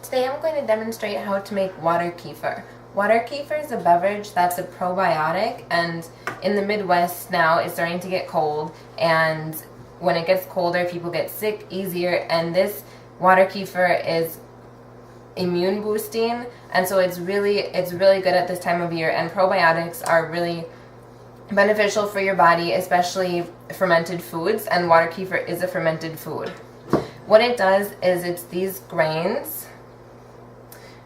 Today I'm going to demonstrate how to make water kefir. Water kefir is a beverage that's a probiotic, and in the Midwest now it's starting to get cold, and when it gets colder people get sick easier, and this water kefir is immune boosting, and so it's really good at this time of year, and probiotics are really beneficial for your body, especially fermented foods, and water kefir is a fermented food. What it does is it's these grains,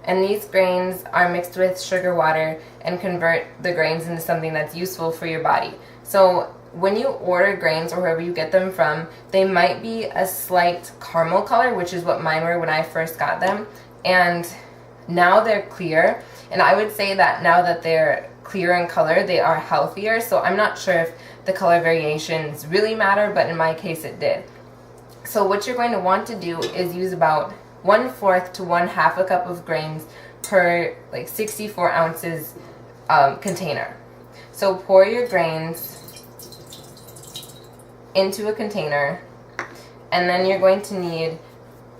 and these grains are mixed with sugar water and convert the grains into something that's useful for your body. So when you order grains or wherever you get them from, they might be a slight caramel color, which is what mine were when I first got them, and now they're clear, and I would say that now that they're clear in color, they are healthier. So I'm not sure if the color variations really matter, but in my case it did. So what you're going to want to do is use about 1/4 to 1/2 a cup of grains per 64 ounces container. So pour your grains into a container, and then you're going to need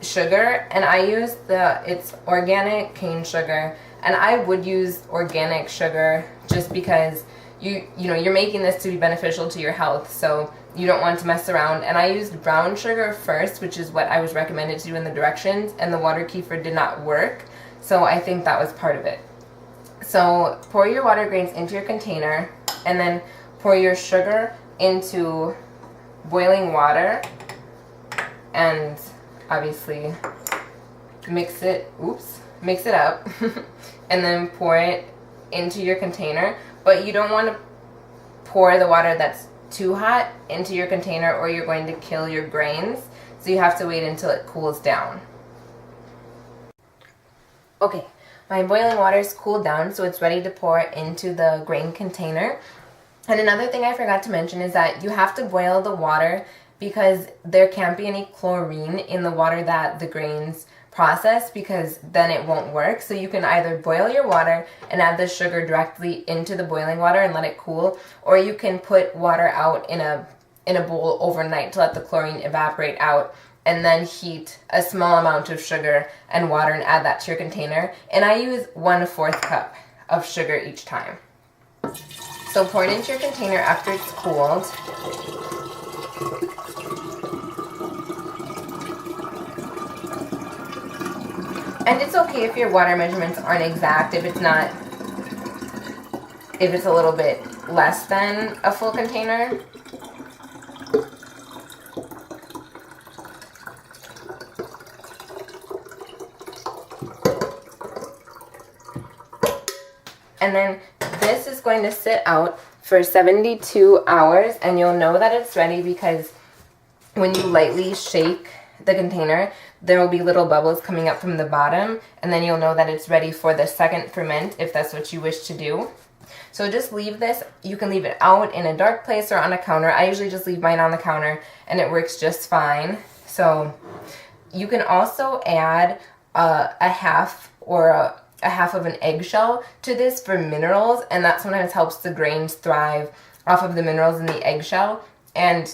sugar, and I use it's organic cane sugar, and I would use organic sugar just because you're making this to be beneficial to your health, so you don't want to mess around. And I used brown sugar first, which is what I was recommended to do in the directions, and the water kefir did not work, so I think that was part of it. So pour your water grains into your container, and then pour your sugar into boiling water, and obviously mix it up and then pour it into your container. But you don't want to pour the water that's too hot into your container, or you're going to kill your grains, so you have to wait until it cools down. Okay, my boiling water's cooled down, so it's ready to pour into the grain container. And another thing I forgot to mention is that you have to boil the water because there can't be any chlorine in the water that the grains process, because then it won't work. So you can either boil your water and add the sugar directly into the boiling water and let it cool, or you can put water out in a bowl overnight to let the chlorine evaporate out, and then heat a small amount of sugar and water and add that to your container. And I use 1/4 cup of sugar each time. So pour it into your container after it's cooled. And it's okay if your water measurements aren't exact, if it's a little bit less than a full container. And then this is going to sit out for 72 hours, and you'll know that it's ready because when you lightly shake the container, there will be little bubbles coming up from the bottom, and then you'll know that it's ready for the second ferment if that's what you wish to do. So just leave this. You can leave it out in a dark place or on a counter. I usually just leave mine on the counter, and it works just fine. So you can also add a half of an eggshell to this for minerals, and that sometimes helps the grains thrive off of the minerals in the eggshell. And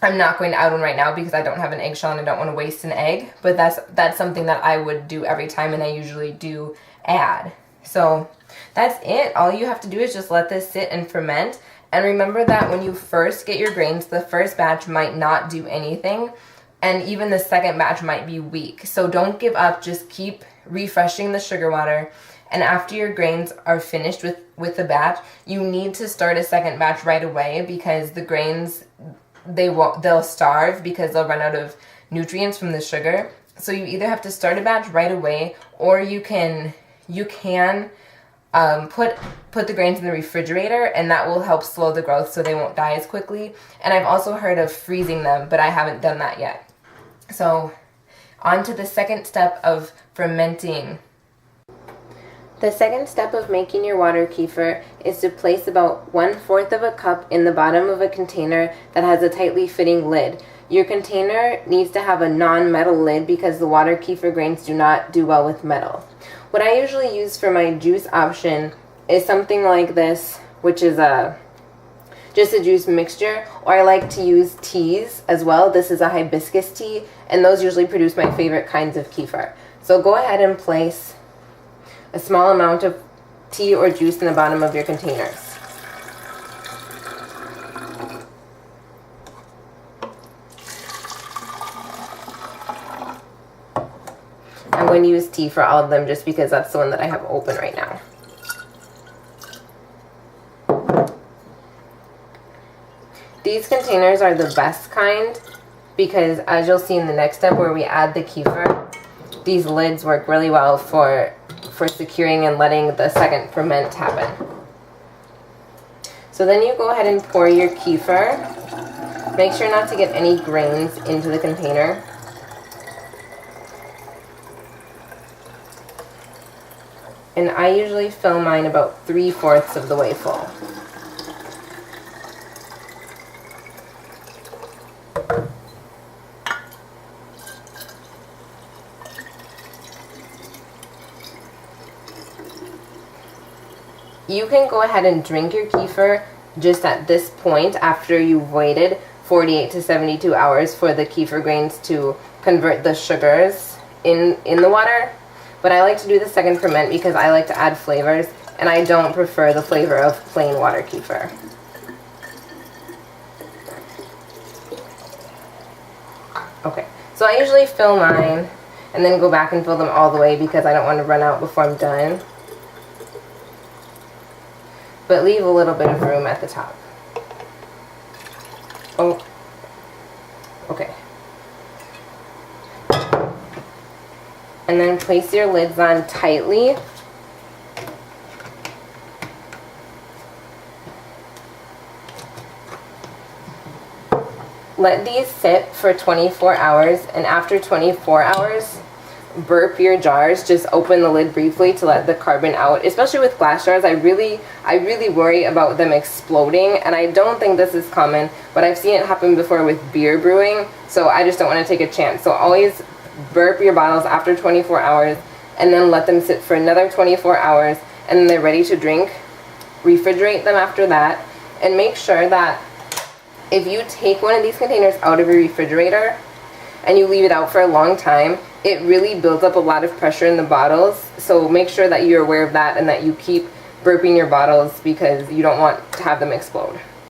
I'm not going to add one right now because I don't have an eggshell and I don't want to waste an egg, but that's something that I would do every time, and I usually do add. So that's it. All you have to do is just let this sit and ferment. And remember that when you first get your grains, the first batch might not do anything, and even the second batch might be weak. So don't give up, just keep refreshing the sugar water. And after your grains are finished with the batch, you need to start a second batch right away, because the grains, they'll starve because they'll run out of nutrients from the sugar. So you either have to start a batch right away, or you can put the grains in the refrigerator, and that will help slow the growth so they won't die as quickly. And I've also heard of freezing them, but I haven't done that yet. So on to the second step of fermenting. The second step of making your water kefir is to place about 1/4 of a cup in the bottom of a container that has a tightly fitting lid. Your container needs to have a non-metal lid because the water kefir grains do not do well with metal. What I usually use for my juice option is something like this, which is just a juice mixture, or I like to use teas as well. This is a hibiscus tea, and those usually produce my favorite kinds of kefir. So go ahead and place a small amount of tea or juice in the bottom of your containers. I'm going to use tea for all of them just because that's the one that I have open right now. These containers are the best kind because, as you'll see in the next step where we add the kefir, these lids work really well for securing and letting the second ferment happen. So then you go ahead and pour your kefir. Make sure not to get any grains into the container. And I usually fill mine about 3/4 of the way full. You can go ahead and drink your kefir just at this point after you've waited 48 to 72 hours for the kefir grains to convert the sugars in the water. But I like to do the second ferment because I like to add flavors, and I don't prefer the flavor of plain water kefir. Okay, so I usually fill mine and then go back and fill them all the way because I don't want to run out before I'm done. But leave a little bit of room at the top. Oh, okay. And then place your lids on tightly. Let these sit for 24 hours, and after 24 hours, burp your jars. Just open the lid briefly to let the carbon out. Especially with glass jars, I really worry about them exploding, and I don't think this is common, but I've seen it happen before with beer brewing, so I just don't want to take a chance. So always burp your bottles after 24 hours and then let them sit for another 24 hours, and then they're ready to drink. Refrigerate them after that, and make sure that if you take one of these containers out of your refrigerator and you leave it out for a long time, it really builds up a lot of pressure in the bottles. So make sure that you're aware of that and that you keep burping your bottles because you don't want to have them explode.